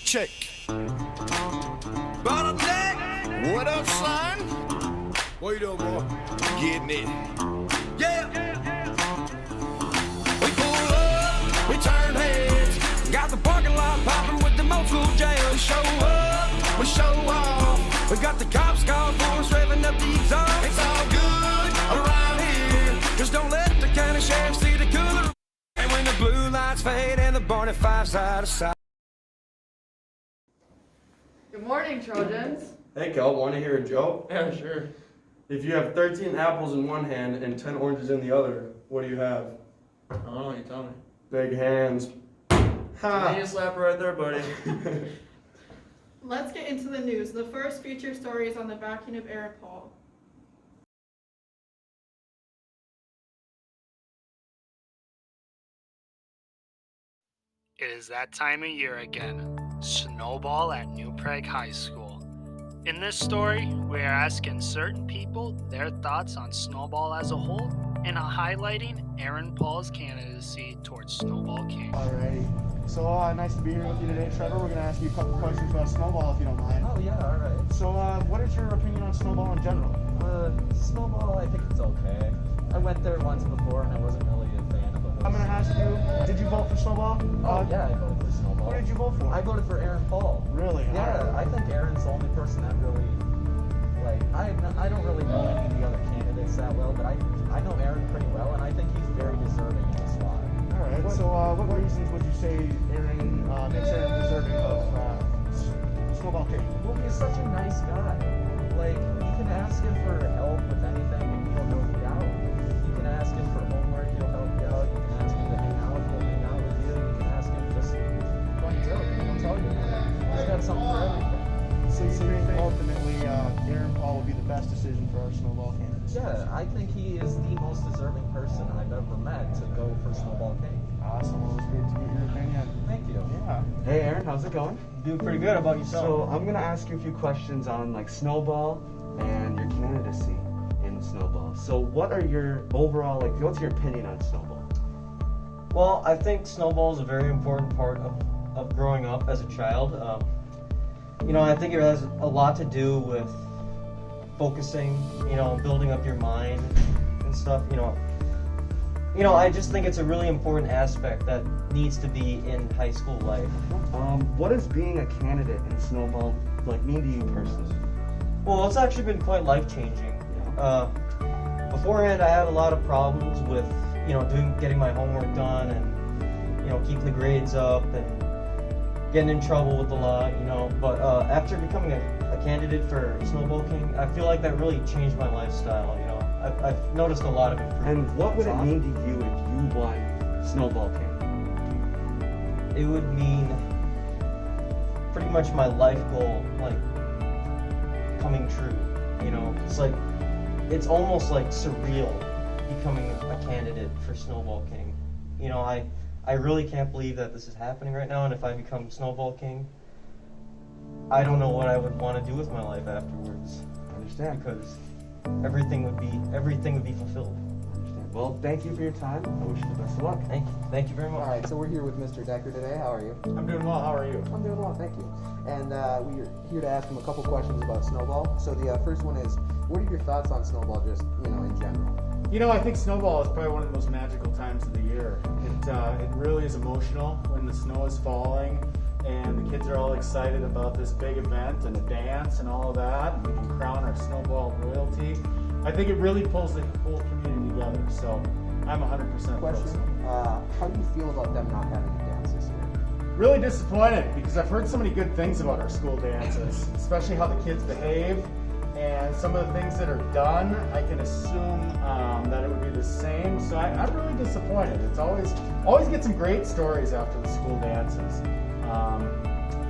Check. Bottle deck. What up, son? What you doing, boy? Getting it. Yeah. We pull up, we turn heads. Got the parking lot popping with the old school jam. We show up, we show off. We got the cops called for us, revving up the exhaust. It's all good around here. Just don't let the county sheriff see the cooler. And when the blue lights fade and the Barney Five's out of sight. Good morning, Trojans. Hey, Kel, want to hear a joke? Yeah, sure. If you have 13 apples in one hand and 10 oranges in the other, what do you have? I don't know, you tell me. Big hands. Ha! You slap right there, buddy. Let's get into the news. The first feature story is on the backing of Aaron Paul. It is that time of year again. Snowball at New Prague High School. In this story, we are asking certain people their thoughts on Snowball as a whole and highlighting Aaron Paul's candidacy towards Snowball King. Alrighty. So nice to be here with you today, Trevor. We're going to ask you a couple questions about Snowball, if you don't mind. Oh yeah, alright. So what is your opinion on Snowball in general? Snowball, I think it's okay. I went there once before and I wasn't really a fan of it. I'm going to ask you, did you vote for Snowball? Oh yeah, I voted for Snowball. Who did you vote for? I voted for Aaron Paul. Really? Yeah, Alright. I think Aaron's the only person that really, like, I don't really know any of the other candidates that well, but I know Aaron pretty well, and I think he's very deserving of the slot. Alright, so what reasons would you say Aaron makes Aaron deserving of Snowball King? Well, he's such a nice guy. Like, you can ask him for help with anything, and he'll help you out. You can ask him for homework, he'll help you out. You can ask him to hang out, he'll hang out with you. You can ask him just one joke, and he'll tell you. He's got something for everything. So you think ultimately Aaron Paul would be the best decision for our Snowball candidates? Yeah, I think he is the most deserving person I've ever met to go for Snowball King. Awesome. Well, it was great to get your opinion. Thank you. Yeah. Hey Aaron, how's it going? Doing pretty good. How about yourself? So I'm gonna ask you a few questions on like Snowball and your candidacy in Snowball. So what are your overall, like, what's your opinion on Snowball? Well, I think Snowball is a very important part of growing up as a child. I think it has a lot to do with focusing, building up your mind and stuff. I just think it's a really important aspect that needs to be in high school life. What does being a candidate in Snowball like mean to you personally? Well, it's actually been quite life-changing. Beforehand, I had a lot of problems with, getting my homework done and, keeping the grades up and getting in trouble with the law, But after becoming a candidate for Snowball King, I feel like that really changed my lifestyle, I've noticed a lot of improvement. And what would it mean to you if you won Snowball King? It would mean pretty much my life goal, like, coming true, It's almost like surreal becoming a candidate for Snowball King. I really can't believe that this is happening right now, and if I become Snowball King, I don't know what I would want to do with my life afterwards. I understand. Because everything would be fulfilled. I understand. Well, thank you for your time. I wish you the best of luck. Thank you very much. Alright, so we're here with Mr. Decker today. How are you? I'm doing well. How are you? I'm doing well, thank you. And we're here to ask him a couple questions about Snowball. So the first one is, what are your thoughts on Snowball just, in general? I think Snowball is probably one of the most magical times of the year. It really is emotional when the snow is falling and the kids are all excited about this big event and a dance and all of that, and we can crown our Snowball royalty. I think it really pulls the whole community together, so I'm 100% Question, how do you feel about them not having a dance this year? Really disappointed because I've heard so many good things about our school dances, especially how the kids behave and some of the things that are done. I can assume that it would be the same, so I'm really disappointed. It's always get some great stories after the school dances.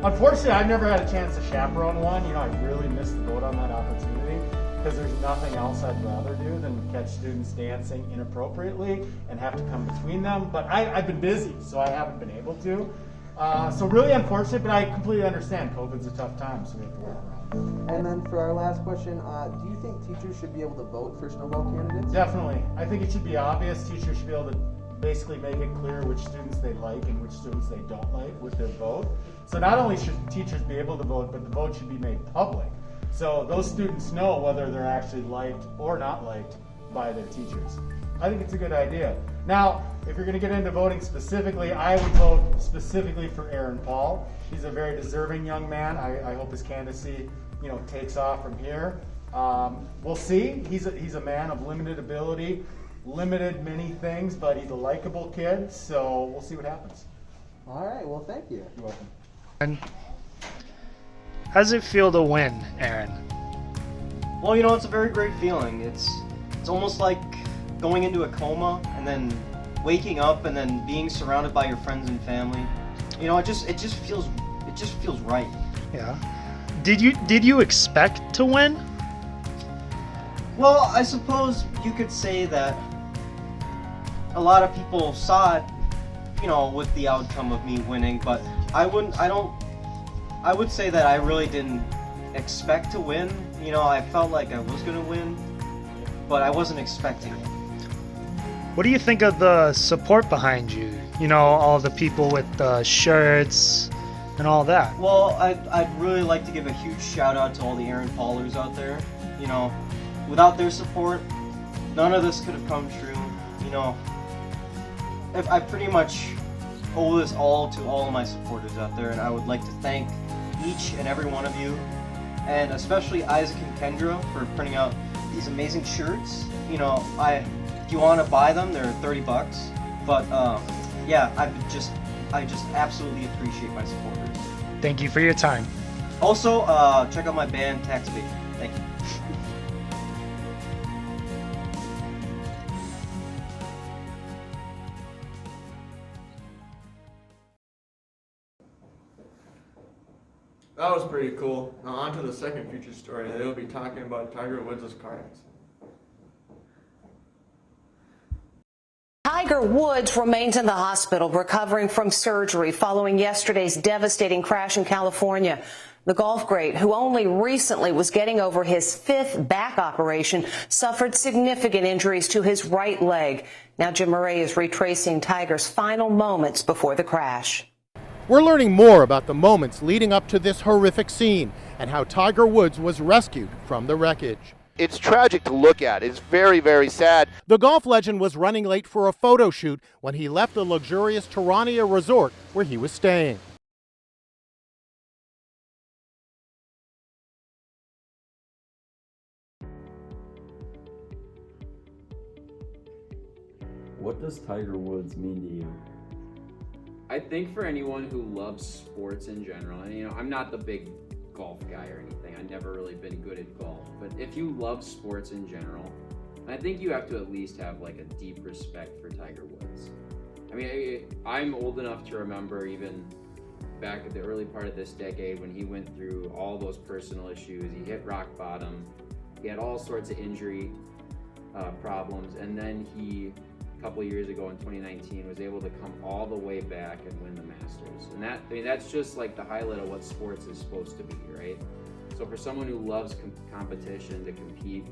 Unfortunately, I've never had a chance to chaperone one. I really missed the boat on that opportunity because there's nothing else I'd rather do than catch students dancing inappropriately and have to come between them. But I've been busy, so I haven't been able to. So really unfortunate, but I completely understand. COVID's a tough time, so we have to work around. And then for our last question, do you think teachers should be able to vote for Snowball candidates? Definitely. I think it should be obvious. Teachers should be able to basically make it clear which students they like and which students they don't like with their vote. So not only should teachers be able to vote, but the vote should be made public. So those students know whether they're actually liked or not liked by their teachers. I think it's a good idea. Now, if you're going to get into voting specifically, I would vote specifically for Aaron Paul. He's a very deserving young man. I hope his candidacy, takes off from here. We'll see. He's a man of limited ability, limited many things, but he's a likable kid. So we'll see what happens. All right. Well, thank you. You're welcome. And how does it feel to win, Aaron? Well, it's a very great feeling. It's almost like going into a coma and then waking up and then being surrounded by your friends and family. It just feels right. Yeah. Did you expect to win? Well, I suppose you could say that a lot of people saw it, with the outcome of me winning, but I would say that I really didn't expect to win. I felt like I was gonna win, but I wasn't expecting it. What do you think of the support behind you? All the people with the shirts and all that. Well, I'd really like to give a huge shout out to all the Aaron Paulers out there. Without their support, none of this could have come true. I pretty much owe this all to all of my supporters out there, and I would like to thank each and every one of you, and especially Isaac and Kendra for printing out these amazing shirts. If you want to buy them, they're $30. But yeah, I just absolutely appreciate my supporters. Thank you for your time. Also, check out my band, Tax Vaping. Thank you. That was pretty cool. Now on to the second feature story. They will be talking about Tiger Woods' car accident. Tiger Woods remains in the hospital recovering from surgery following yesterday's devastating crash in California. The golf great, who only recently was getting over his 5th back operation, suffered significant injuries to his right leg. Now Jim Murray is retracing Tiger's final moments before the crash. We're learning more about the moments leading up to this horrific scene and how Tiger Woods was rescued from the wreckage. It's tragic to look at. It's very, very sad. The golf legend was running late for a photo shoot when he left the luxurious Torania resort where he was staying. What does Tiger Woods mean to you? I think for anyone who loves sports in general, and I'm not the big golf guy or anything, I've never really been good at golf, but if you love sports in general, I think you have to at least have like a deep respect for Tiger Woods. I mean, I'm old enough to remember even back at the early part of this decade when he went through all those personal issues. He hit rock bottom, he had all sorts of injury problems, and then he, a couple of years ago in 2019, was able to come all the way back and win the Masters. And that's just like the highlight of what sports is supposed to be, right? So for someone who loves competition, to compete,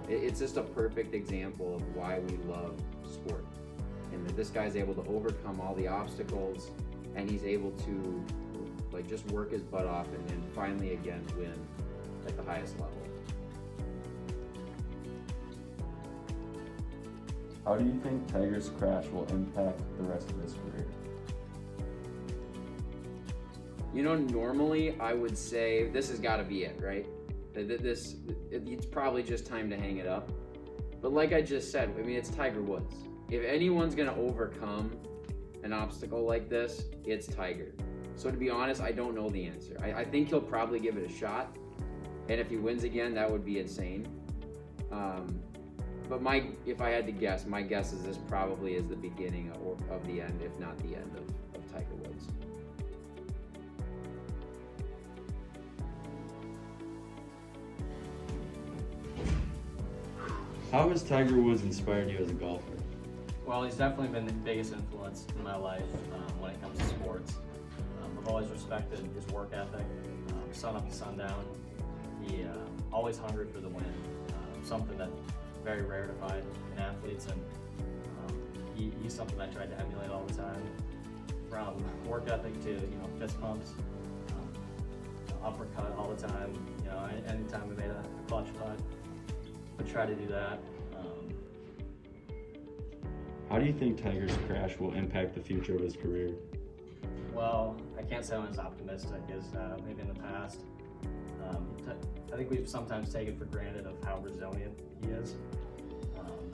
it's just a perfect example of why we love sport. And that this guy's able to overcome all the obstacles, and he's able to like just work his butt off and then finally again win at the highest level. How do you think Tiger's crash will impact the rest of his career? Normally I would say this has got to be it, right? It's probably just time to hang it up. But like I just said, I mean, it's Tiger Woods. If anyone's going to overcome an obstacle like this, it's Tiger. So to be honest, I don't know the answer. I think he'll probably give it a shot. And if he wins again, that would be insane. But if I had to guess, my guess is this probably is the beginning of the end, if not the end of Tiger Woods. How has Tiger Woods inspired you as a golfer? Well, he's definitely been the biggest influence in my life when it comes to sports. I've always respected his work ethic, sun up to sundown. He always hungry for the win, something that's very rare to find in athletes. And he's something I tried to emulate all the time. From work ethic to, fist pumps, uppercut all the time. Anytime I made a clutch putt, I try to do that. How do you think Tiger's crash will impact the future of his career? Well, I can't say I'm as optimistic as maybe in the past. I think we've sometimes taken for granted of how resilient he is.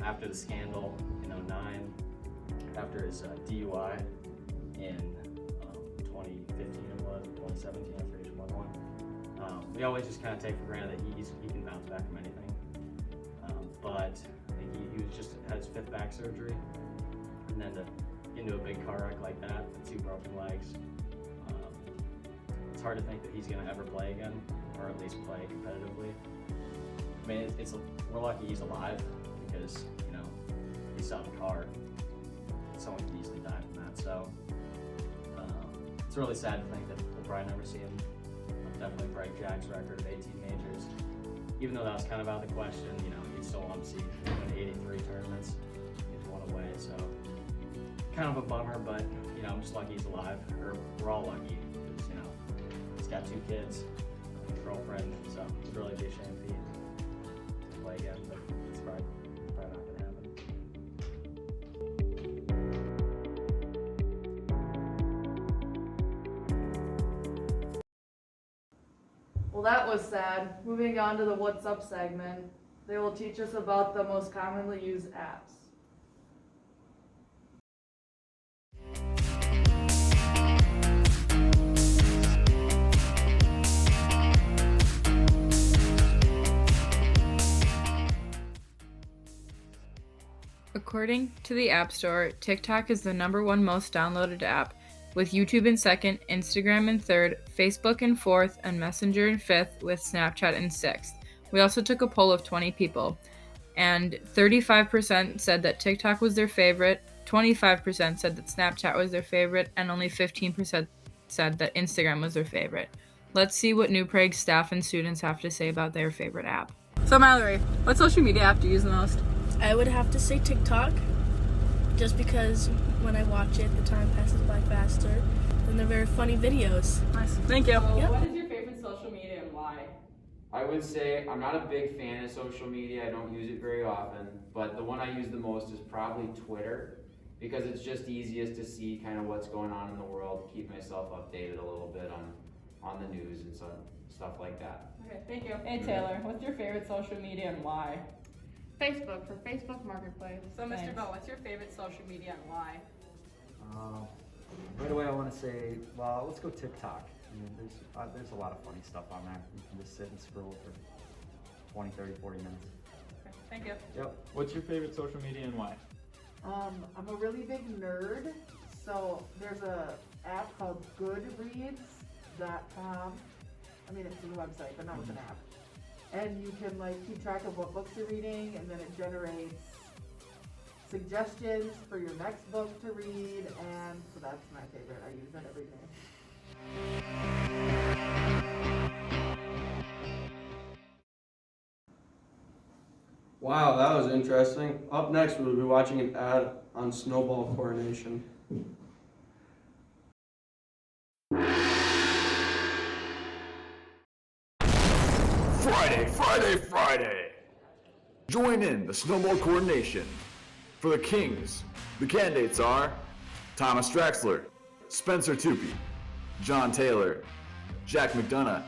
After the scandal in 2009, after his DUI in 2015 it was, 2017, I forget which one. We always just kind of take for granted that he can bounce back from anything. But I think he was just had his 5th back surgery, and then to get into a big car wreck like that with 2 broken legs, it's hard to think that he's going to ever play again, or at least play competitively. I mean, we're lucky he's alive because, he saw the car. Someone could easily die from that. So it's really sad to think that we'll probably never see him definitely break Jack's record of 18 majors. Even though that was kind of out of the question, you'd still want to see him win 83 tournaments. He's one away, so kind of a bummer, but I'm just lucky he's alive. Or we're all lucky because he's got 2 kids, a girlfriend, so it'd really be a shame if he didn't play again, but it's probably not going to happen. Well, that was sad. Moving on to the What's Up segment, they will teach us about the most commonly used apps. According to the App Store, TikTok is the #1 most downloaded app, with YouTube in 2nd, Instagram in 3rd, Facebook in 4th, and Messenger in 5th, with Snapchat in 6th. We also took a poll of 20 people, and 35% said that TikTok was their favorite, 25% said that Snapchat was their favorite, and only 15% said that Instagram was their favorite. Let's see what New Prague staff and students have to say about their favorite app. So Mallory, what social media app do you use the most? I would have to say TikTok, just because when I watch it, the time passes by faster, and they're very funny videos. Nice. Thank you. Yep. What is your favorite social media and why? I would say I'm not a big fan of social media. I don't use it very often, but the one I use the most is probably Twitter, because it's just easiest to see kind of what's going on in the world, keep myself updated a little bit on the news and stuff like that. Okay, thank you. Hey Taylor, what's your favorite social media and why? Facebook, for Facebook Marketplace. So Mr. Bell, what's your favorite social media and why? Right away I want to say, well, let's go TikTok. I mean, there's a lot of funny stuff on there. You can just sit and scroll for 20, 30, 40 minutes. Okay, thank you. Yep. What's your favorite social media and why? I'm a really big nerd, so there's a app called Goodreads.com. I mean, it's a website, but not with an app. And you can keep track of what books you're reading, and then it generates suggestions for your next book to read, and so that's my favorite. I use that every day. Wow, that was interesting. Up next, we'll be watching an ad on Snowball Coronation. Friday! Join in the Snowball Coronation. For the Kings, the candidates are Thomas Draxler, Spencer Tupi, John Taylor, Jack McDonough,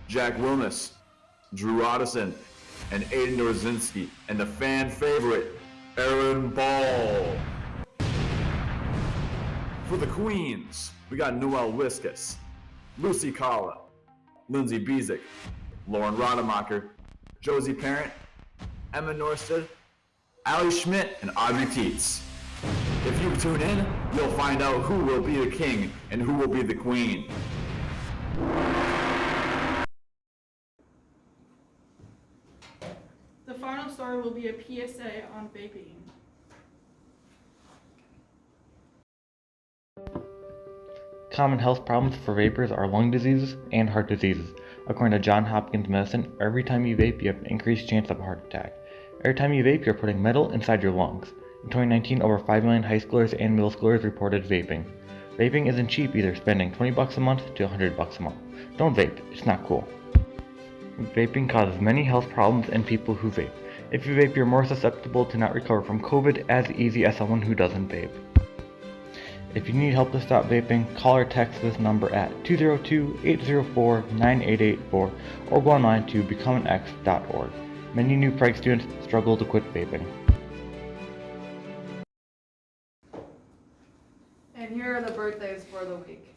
Jack Wilmus, Drew Otteson, and Aiden Dorzinski, and the fan favorite, Aaron Ball. For the Queens, we got Noelle Wiskus, Lucy Kalla, Lindsay Bezick, Lauren Rademacher, Josie Parent, Emma Norsted, Allie Schmidt, and Audrey Teets. If you tune in, you'll find out who will be the king and who will be the queen. The final story will be a PSA on vaping. Common health problems for vapors are lung diseases and heart diseases. According to Johns Hopkins Medicine, every time you vape, you have an increased chance of a heart attack. Every time you vape, you're putting metal inside your lungs. In 2019, over 5 million high schoolers and middle schoolers reported vaping. Vaping isn't cheap either, spending $20 a month to $100 a month. Don't vape, it's not cool. Vaping causes many health problems in people who vape. If you vape, you're more susceptible to not recover from COVID as easy as someone who doesn't vape. If you need help to stop vaping, call or text this number at 202-804-9884 or go online to becomeanx.org. Many new Prague students struggle to quit vaping. And here are the birthdays for the week.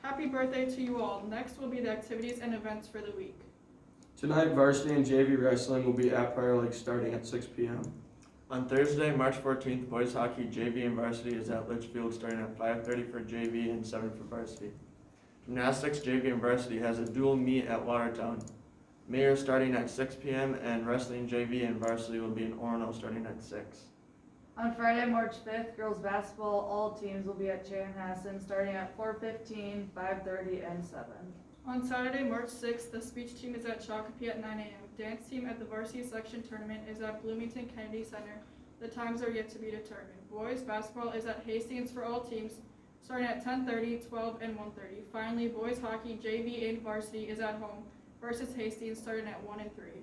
Happy birthday to you all. Next will be the activities and events for the week. Tonight, varsity and JV wrestling will be at Prior Lake starting at 6 p.m. On Thursday, March 14th, boys hockey, JV and varsity is at Litchfield starting at 5:30 for JV and 7 for varsity. Gymnastics, JV and varsity has a dual meet at Watertown. Mayor starting at 6 p.m. and wrestling, JV and varsity will be in Orono starting at 6. On Friday, March 5th, girls basketball, all teams will be at Chanhassen starting at 4:15, 5:30, and 7. On Saturday, March 6th, the speech team is at Shakopee at 9 a.m. Dance team at the varsity section tournament is at Bloomington Kennedy Center. The times are yet to be determined. Boys basketball is at Hastings for all teams starting at 10:30, 12, and 1:30. Finally, boys hockey, JV and varsity is at home versus Hastings starting at 1 and 3.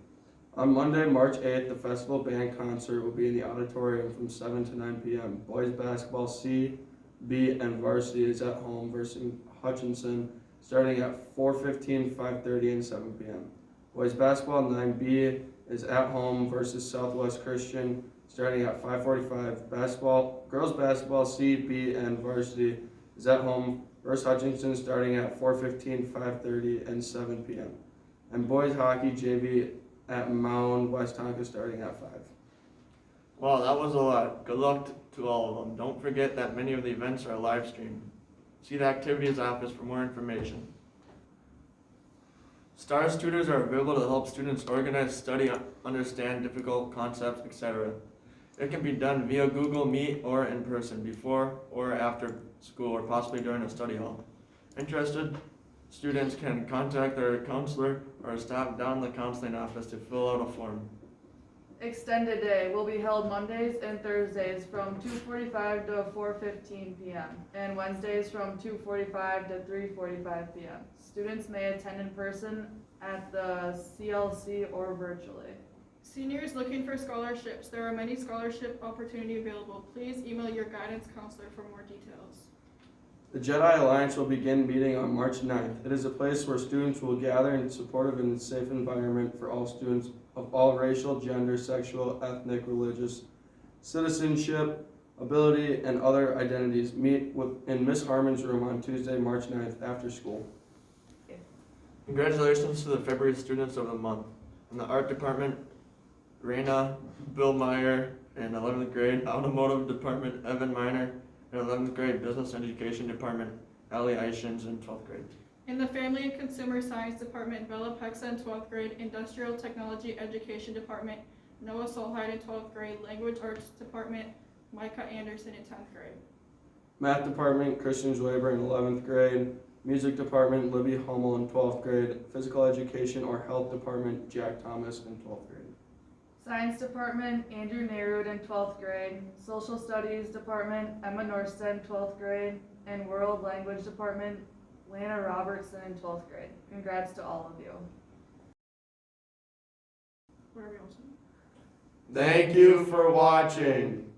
On Monday, March 8th, the festival band concert will be in the auditorium from 7 to 9 p.m. Boys basketball C, B, and varsity is at home versus Hutchinson starting at 4:15, 5:30, and 7 p.m. Boys basketball 9B is at home versus Southwest Christian starting at 5:45. Girls basketball C, B, and varsity is at home versus Hutchinson starting at 4:15, 5:30, and 7 p.m. And boys hockey JV at Mound West Tonka starting at 5. Wow, that was a lot. Good luck to all of them. Don't forget that many of the events are live streamed. See the activities office for more information. STARS tutors are available to help students organize, study, understand difficult concepts, etc. It can be done via Google Meet or in person, before or after school, or possibly during a study hall. Interested students can contact their counselor or stop down the counseling office to fill out a form. Extended day will be held Mondays and Thursdays from 2:45 to 4:15 p.m. and Wednesdays from 2:45 to 3:45 p.m. Students may attend in person at the CLC or virtually. Seniors looking for scholarships. There are many scholarship opportunities available. Please email your guidance counselor for more details. The Jedi Alliance will begin meeting on March 9th. It is a place where students will gather in a supportive and safe environment for all students of all racial, gender, sexual, ethnic, religious, citizenship, ability, and other identities. Meet in Miss Harmon's room on Tuesday, March 9th after school. Congratulations to the February students of the month. In the art department, Raina Bill Meyer in 11th grade, automotive department, Evan Miner in 11th grade, business education department, Ali Aishins in 12th grade. In the Family and Consumer Science Department, Bella Pexa in 12th grade, Industrial Technology Education Department, Noah Solheid in 12th grade, Language Arts Department, Micah Anderson in 10th grade. Math department, Christian Zweber in 11th grade. Music department, Libby Hummel in 12th grade. Physical education or health department, Jack Thomas in 12th grade. Science department, Andrew Nerud in 12th grade. Social studies department, Emma Norstead in 12th grade. And world language department, Lana Robertson in 12th grade. Congrats to all of you. Thank you for watching.